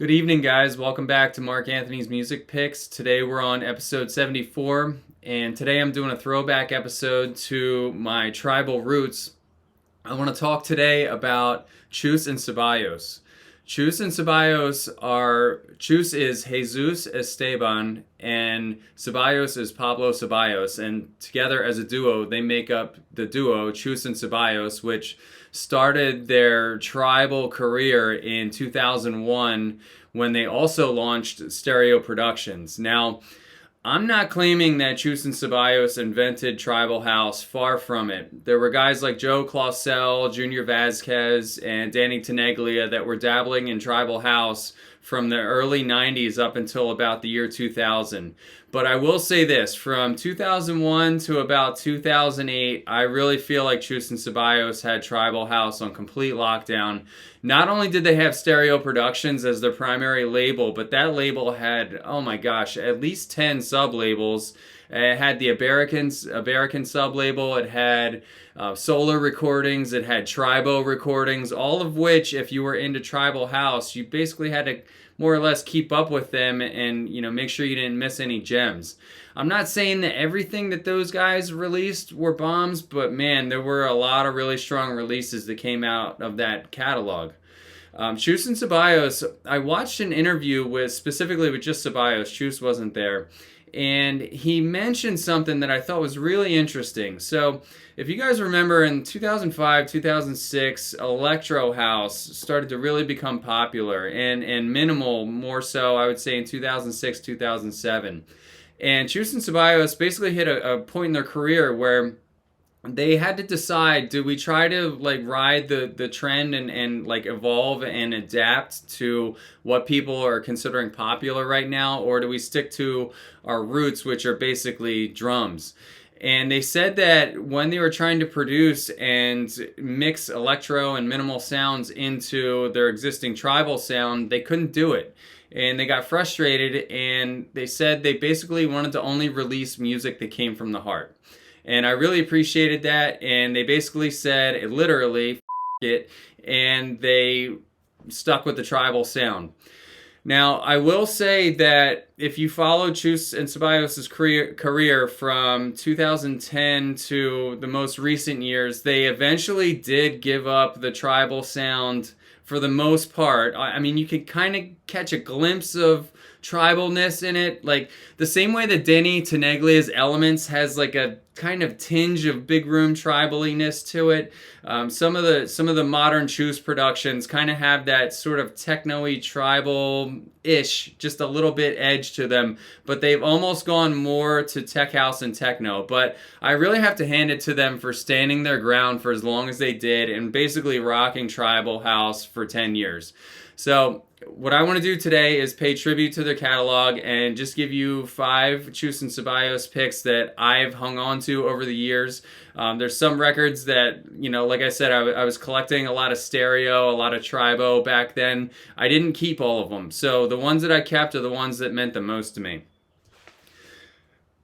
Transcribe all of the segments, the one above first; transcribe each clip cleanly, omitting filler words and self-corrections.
Good evening, guys. Welcome back to Mark Anthony's Music Picks. Today we're on episode 74, and today I'm doing a throwback episode to my tribal roots. I want to talk today about Chus and Ceballos. Chus and Ceballos Chus is Jesus Esteban, and Ceballos is Pablo Ceballos, and together as a duo, they make up the duo Chus and Ceballos, which started their tribal career in 2001 when they also launched Stereo Productions. Now, I'm not claiming that Chus and Ceballos invented tribal house, far from it. There were guys like Joe Clausell, Junior Vasquez, and Danny Tenaglia that were dabbling in tribal house from the early 90s up until about the year 2000. But I will say this, from 2001 to about 2008, I really feel like Chus and Ceballos had tribal house on complete lockdown. Not only did they have Stereo Productions as their primary label, but that label had, oh my gosh, at least 10 sub-labels. It had the American sub-label, it had Solar Recordings, it had Tribo Recordings, all of which, if you were into tribal house, you basically had to more or less keep up with them and, make sure you didn't miss any gems. I'm not saying that everything that those guys released were bombs, but man, there were a lot of really strong releases that came out of that catalog. Chus and Ceballos, I watched an interview specifically with just Ceballos. Chus wasn't there. And he mentioned something that I thought was really interesting. So, if you guys remember, in 2005, 2006, Electro House started to really become popular, and minimal more so, I would say, in 2006, 2007. And Chus and Ceballos basically hit a point in their career where they had to decide, do we try to ride the trend and evolve and adapt to what people are considering popular right now, or do we stick to our roots, which are basically drums? And they said that when they were trying to produce and mix electro and minimal sounds into their existing tribal sound, they couldn't do it. And they got frustrated, and they said they basically wanted to only release music that came from the heart. And I really appreciated that, and they basically said, literally, it, and they stuck with the tribal sound. Now, I will say that if you follow Chus and Ceballos' career from 2010 to the most recent years, they eventually did give up the tribal sound for the most part. I mean, you can kind of catch a glimpse of tribalness in it, like the same way that Danny Tenaglia's Elements has like a kind of tinge of big room tribaliness to it. Some of the modern Chus productions kind of have that sort of techno-y tribal-ish, just a little bit edge to them, but they've almost gone more to tech house and techno. But I really have to hand it to them for standing their ground for as long as they did and basically rocking tribal house for 10 years. So what I want to do today is pay tribute to their catalog and just give you 5 Chus and Ceballos picks that I've hung on to over the years. There's some records that, like I said, I was collecting a lot of stereo, a lot of tribo back then. I didn't keep all of them. So the ones that I kept are the ones that meant the most to me.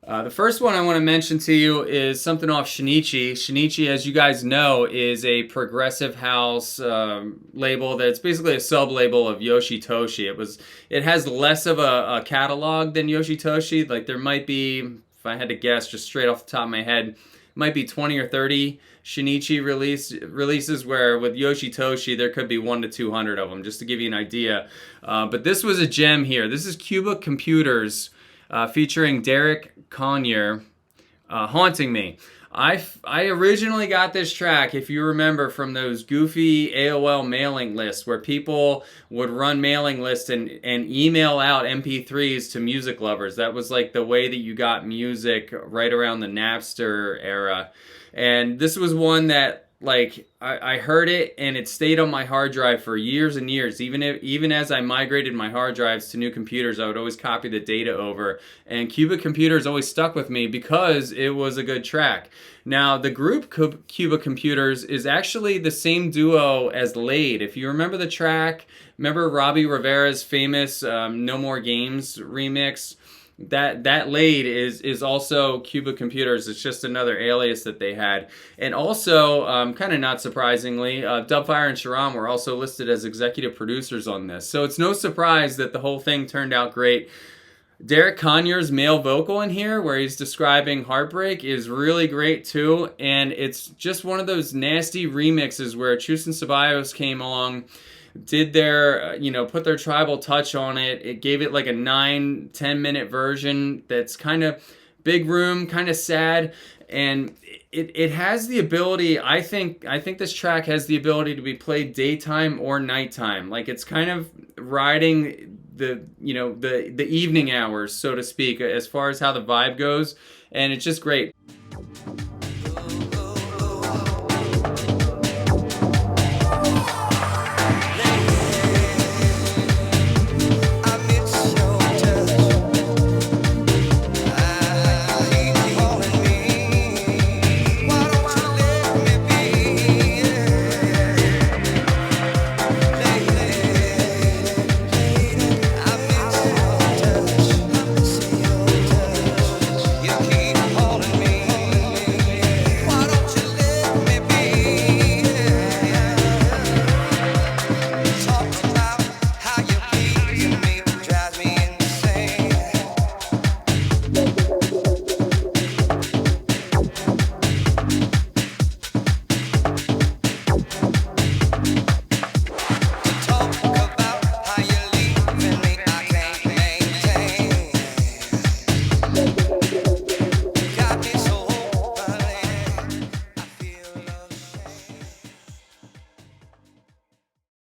The first one I want to mention to you is something off Shinichi. Shinichi, as you guys know, is a progressive house label that's basically a sub-label of Yoshitoshi. It has less of a catalog than Yoshitoshi. Like there might be, if I had to guess just straight off the top of my head, might be 20 or 30 Shinichi releases, where with Yoshitoshi there could be 100 to 200 of them, just to give you an idea. But this was a gem here. This is Cuba Computers, featuring Derek Conyer, Haunting Me. I originally got this track, if you remember, from those goofy AOL mailing lists where people would run mailing lists and email out MP3s to music lovers. That was like the way that you got music right around the Napster era. And this was one that I heard it and it stayed on my hard drive for years and years. Even as I migrated my hard drives to new computers, I would always copy the data over. And Cuba Computers always stuck with me because it was a good track. Now, the group Cuba Computers is actually the same duo as Laid. If you remember the track, remember Robbie Rivera's famous No More Games remix? that Lade is also Cuba Computers. It's just another alias that they had. And also, kind of not surprisingly, Dubfire and Sharam were also listed as executive producers on this. So it's no surprise that the whole thing turned out great. Derek Conyers' male vocal in here, where he's describing heartbreak, is really great too. And it's just one of those nasty remixes where Chus Ceballos came along, did their, put their tribal touch on it. It gave it like a 9-10 minute version that's kind of big room, kind of sad. And it has the ability, I think this track has the ability to be played daytime or nighttime. Like it's kind of riding the evening hours, so to speak, as far as how the vibe goes, and it's just great.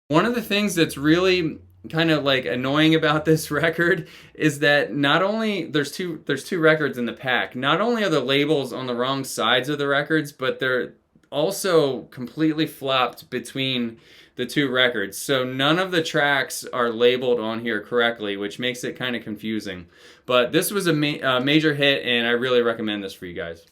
One of the things that's really kind of like annoying about this record is that not only there's two records in the pack. Not only are the labels on the wrong sides of the records, but they're also completely flopped between the two records. So none of the tracks are labeled on here correctly, which makes it kind of confusing. But this was a major hit, and I really recommend this for you guys.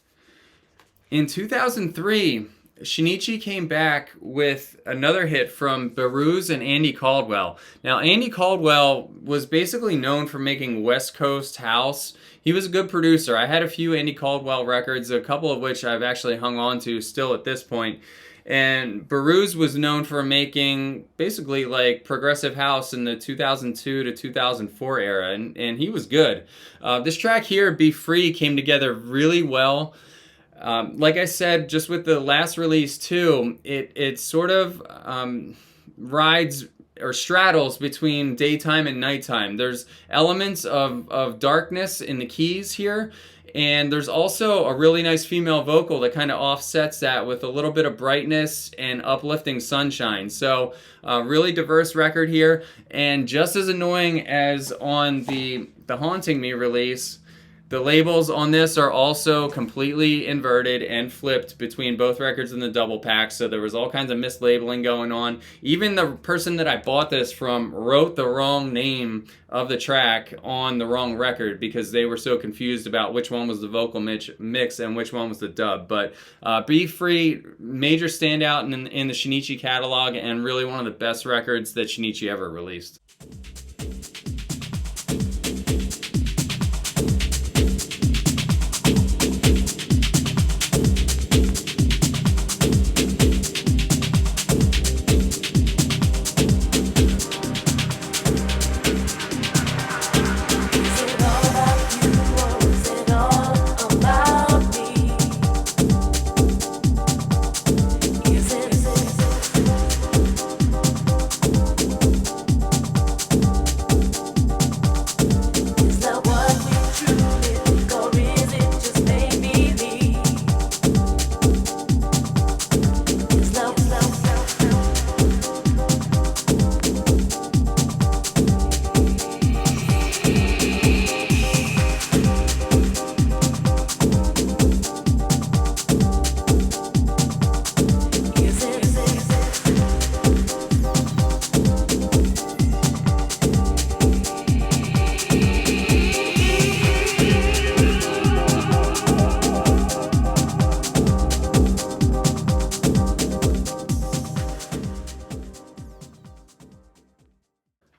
In 2003, Shinichi came back with another hit from Behrouz and Andy Caldwell. Now, Andy Caldwell was basically known for making West Coast house. He was a good producer. I had a few Andy Caldwell records, a couple of which I've actually hung on to still at this point. And Behrouz was known for making basically like progressive house in the 2002 to 2004 era, and he was good. This track here, Be Free, came together really well. Like I said, just with the last release too, it sort of rides or straddles between daytime and nighttime. There's elements of darkness in the keys here, and there's also a really nice female vocal that kind of offsets that with a little bit of brightness and uplifting sunshine. So really diverse record here, and just as annoying as on the Haunting Me release, the labels on this are also completely inverted and flipped between both records in the double pack, so there was all kinds of mislabeling going on. Even the person that I bought this from wrote the wrong name of the track on the wrong record because they were so confused about which one was the vocal mix and which one was the dub. But Be Free, major standout in the Shinichi catalog, and really one of the best records that Shinichi ever released.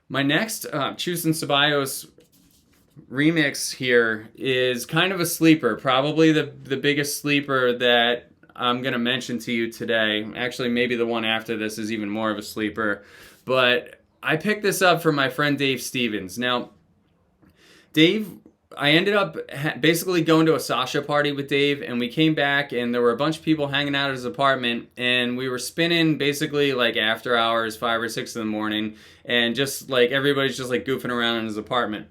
My next Chus Ceballos remix here is kind of a sleeper, probably the biggest sleeper that I'm going to mention to you today. Actually, maybe the one after this is even more of a sleeper. But I picked this up from my friend Dave Stevens. Now, Dave, I ended up basically going to a Sasha party with Dave, and we came back, and there were a bunch of people hanging out at his apartment, and we were spinning basically like after hours, 5 or 6 in the morning, and just like everybody's just like goofing around in his apartment.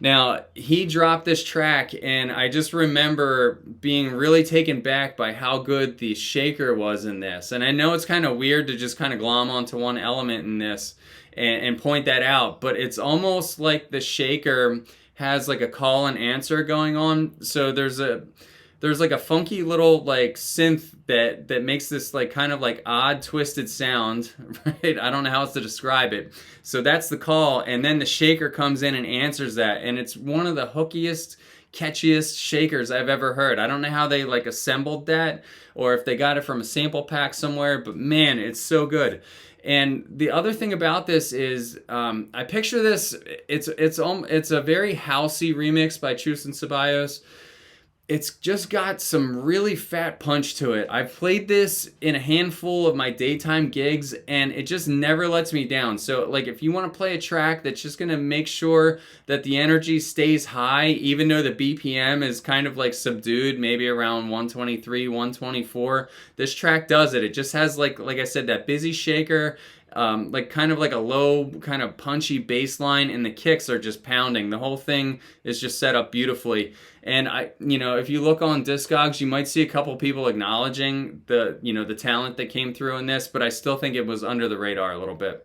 Now, he dropped this track, and I just remember being really taken back by how good the shaker was in this. And I know it's kind of weird to just kind of glom onto one element in this and point that out, but it's almost like the shaker has like a call and answer going on. So there's like a funky little like synth that makes this like kind of like odd twisted sound, right? I don't know how else to describe it. So that's the call, and then the shaker comes in and answers that, and it's one of the hookiest, catchiest shakers I've ever heard. I don't know how they like assembled that or if they got it from a sample pack somewhere, but man, it's so good. And the other thing about this is, I picture this. It's a very housey remix by Chus Ceballos. It's just got some really fat punch to it. I've played this in a handful of my daytime gigs, and it just never lets me down. So, like, if you want to play a track that's just gonna make sure that the energy stays high, even though the BPM is kind of like subdued, maybe around 123, 124, this track does it. It just has like I said, that busy shaker, like kind of like a low, kind of punchy bass line, and the kicks are just pounding. The whole thing is just set up beautifully. And if you look on Discogs, you might see a couple people acknowledging the talent that came through in this, but I still think it was under the radar a little bit.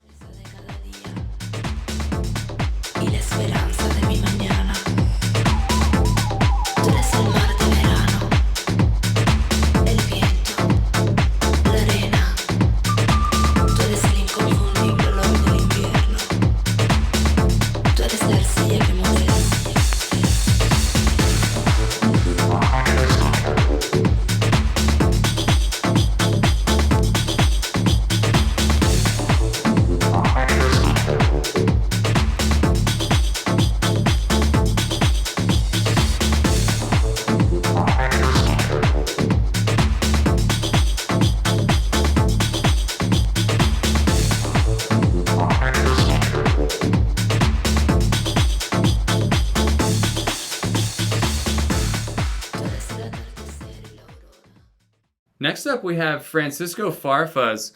Next up, we have Francisco Farfa's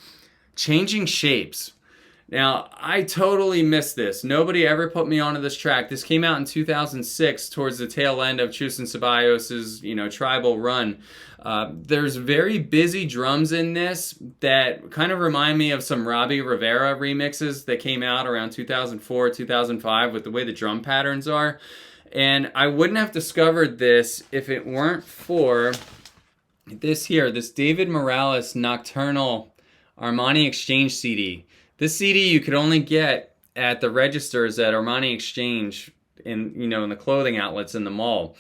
Changing Shapes. Now, I totally missed this. Nobody ever put me onto this track. This came out in 2006, towards the tail end of Chus Ceballos' tribal run. There's very busy drums in this that kind of remind me of some Robbie Rivera remixes that came out around 2004, 2005 with the way the drum patterns are. And I wouldn't have discovered this if it weren't for this David Morales Nocturnal Armani Exchange CD. This CD you could only get at the registers at Armani Exchange in the clothing outlets in the mall.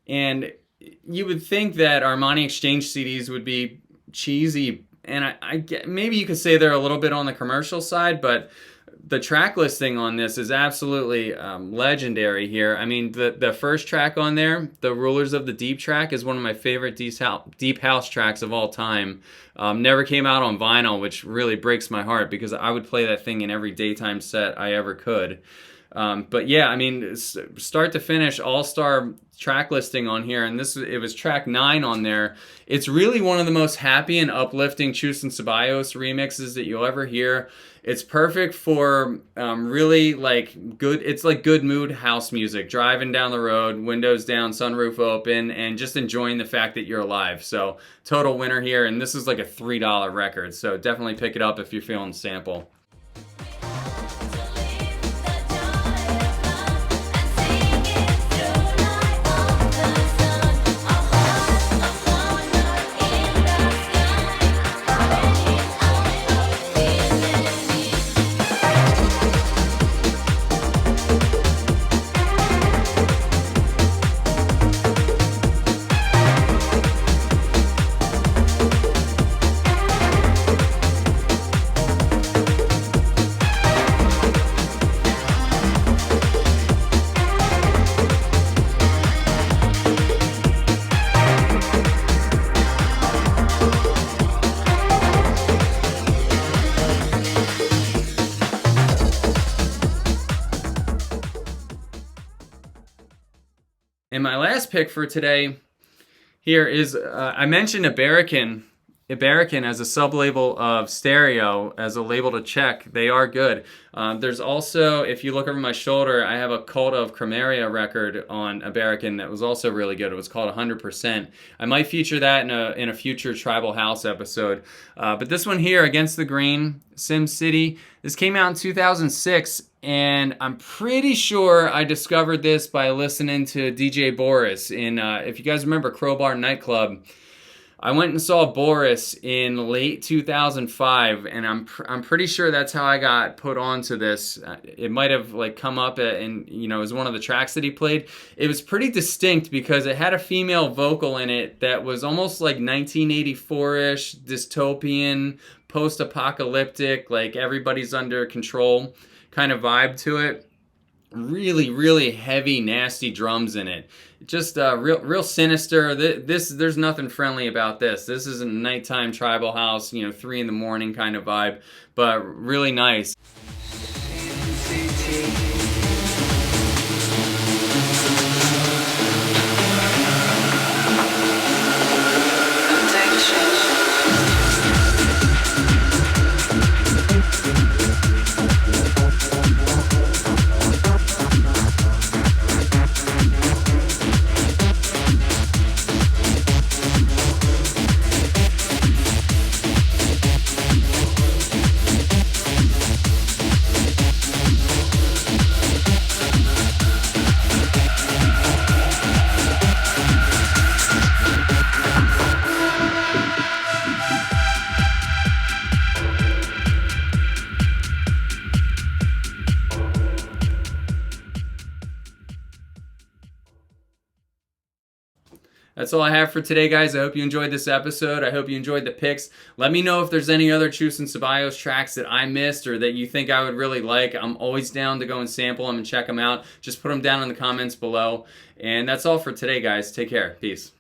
And you would think that Armani Exchange CDs would be cheesy, and I get, maybe you could say they're a little bit on the commercial side, but the track listing on this is absolutely legendary here. I mean, the first track on there, the Rulers of the Deep track, is one of my favorite deep house tracks of all time. Never came out on vinyl, which really breaks my heart because I would play that thing in every daytime set I ever could. But yeah, I mean, start to finish, all-star track listing on here, and it was track 9 on there. It's really one of the most happy and uplifting Chus Ceballos remixes that you'll ever hear. It's perfect for really like good mood house music, driving down the road, windows down, sunroof open, and just enjoying the fact that you're alive. So total winner here, and this is like a $3 record, so definitely pick it up if you're feeling the sample. And my last pick for today here is, I mentioned Iberican as a sub-label of Stereo, as a label to check. They are good. There's also, if you look over my shoulder, I have a Cult of Cremeria record on Iberican that was also really good. It was called 100%. I might feature that in a future Tribal House episode. But this one here, Against the Grain, Sim City, this came out in 2006, and I'm pretty sure I discovered this by listening to DJ Boris in, if you guys remember Crowbar Nightclub, I went and saw Boris in late 2005, and I'm pretty sure that's how I got put onto this. It might have like come up and it was one of the tracks that he played. It was pretty distinct because it had a female vocal in it that was almost like 1984-ish, dystopian, post-apocalyptic, like everybody's under control kind of vibe to it. Really, really heavy, nasty drums in it. Just real sinister. There's nothing friendly about this. This is a nighttime tribal house, 3 in the morning kind of vibe, but really nice. That's all I have for today, guys. I hope you enjoyed this episode. I hope you enjoyed the picks. Let me know if there's any other Chus Ceballos tracks that I missed or that you think I would really like. I'm always down to go and sample them and check them out. Just put them down in the comments below. And that's all for today, guys. Take care. Peace.